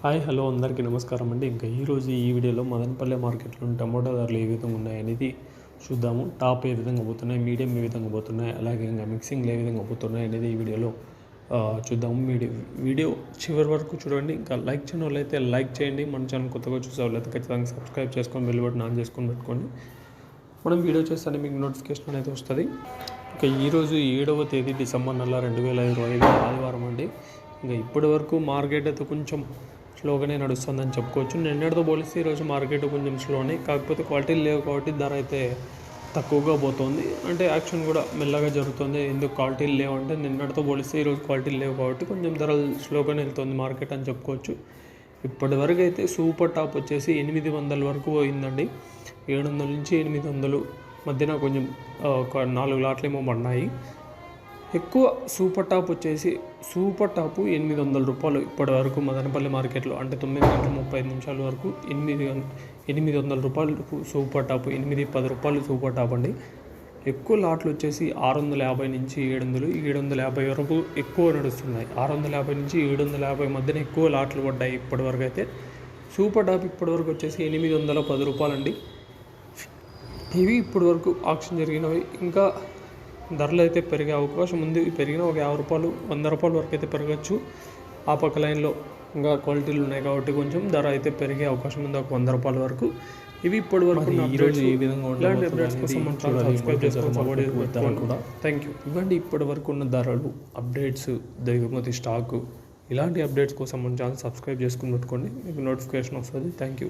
Hi hello అందరికీ నమస్కారం అండి. ఇంకా ఈరోజు ఈ వీడియోలో మదనపల్లె మార్కెట్లో టమోటా ధరలు ఏ విధంగా ఉన్నాయనేది చూద్దాము. టాప్ ఏ విధంగా పోతున్నాయి, మీడియం ఏ విధంగా పోతున్నాయి, అలాగే ఇంకా మిక్సింగ్లు ఏ విధంగా పోతున్నాయి అనేది ఈ వీడియోలో చూద్దాము. వీడియో చివరి వరకు చూడండి. ఇంకా లైక్ చేయని వాళ్ళైతే లైక్ చేయండి. మన ఛానల్ కొత్తగా చూసే వాళ్ళైతే ఖచ్చితంగా సబ్స్క్రైబ్ చేసుకొని బెల్ బటన్ ఆన్ చేసుకొని పెట్టుకోండి. మనం వీడియో చేస్తే మీకు నోటిఫికేషన్ అనేది వస్తుంది. ఇంకా ఈరోజు 7వ తేదీ డిసెంబర్ నెల 2025 ఆదివారం అండి. ఇంకా ఇప్పటి వరకు మార్కెట్ అయితే కొంచెం స్లోగానే నడుస్తుందని చెప్పుకోవచ్చు. నిన్నటితో పోలిస్తే ఈరోజు మార్కెట్ కొంచెం స్లోనే, కాకపోతే క్వాలిటీలు లేవు కాబట్టి ధర అయితే తక్కువగా పోతుంది. అంటే యాక్షన్ కూడా మెల్లగా జరుగుతుంది. ఎందుకు క్వాలిటీలు లేవు అంటే నిన్నటితో పోలిస్తే ఈరోజు క్వాలిటీలు లేవు కాబట్టి కొంచెం ధరలు స్లోగానే వెళ్తుంది మార్కెట్ అని చెప్పుకోవచ్చు. ఇప్పటి వరకు అయితే సూపర్ టాప్ వచ్చేసి 800 వరకు పోయిందండి. 700 నుంచి 800 మధ్యన కొంచెం ఒక 4 లాట్లేమో పడినాయి. ఎక్కువ సూపర్ టాప్ వచ్చేసి సూపర్ టాపు 800 రూపాయలు ఇప్పటి వరకు మదనపల్లి మార్కెట్లో, అంటే 9:35 వరకు 800 రూపాయలు సూపర్ టాప్, 8-10 రూపాయలు సూపర్ టాప్ అండి. ఎక్కువ లాట్లు వచ్చేసి 650 నుంచి 700, 750 వరకు ఎక్కువ నడుస్తున్నాయి. 650 నుంచి 750 మధ్యన ఎక్కువ లాట్లు పడ్డాయి ఇప్పటి వరకు అయితే. సూపర్ టాప్ ఇప్పటి వరకు వచ్చేసి 810 రూపాయలండి. ఇవి ఇప్పటి వరకు ఆక్షన్ జరిగినవి. ఇంకా ధరలు అయితే పెరిగే అవకాశం ఉంది. పెరిగిన ఒక 50 రూపాయలు 100 రూపాయల వరకు అయితే పెరగచ్చు. ఆ పక్క లైన్లో ఇంకా క్వాలిటీలు ఉన్నాయి కాబట్టి కొంచెం ధర అయితే పెరిగే అవకాశం ఉంది, ఒక 100 రూపాయల వరకు. ఇవి ఇప్పటి వరకు ఈరోజు ఈ విధంగా థ్యాంక్ యూ. ఇవ్వండి ఇప్పటి వరకు ఉన్న ధరలు, అప్డేట్స్, దిగుమతి స్టాకు, ఇలాంటి అప్డేట్స్ కోసం మన ఛానల్ సబ్స్క్రైబ్ చేసుకుని పెట్టుకోండి. మీకు నోటిఫికేషన్ వస్తుంది. Thank you.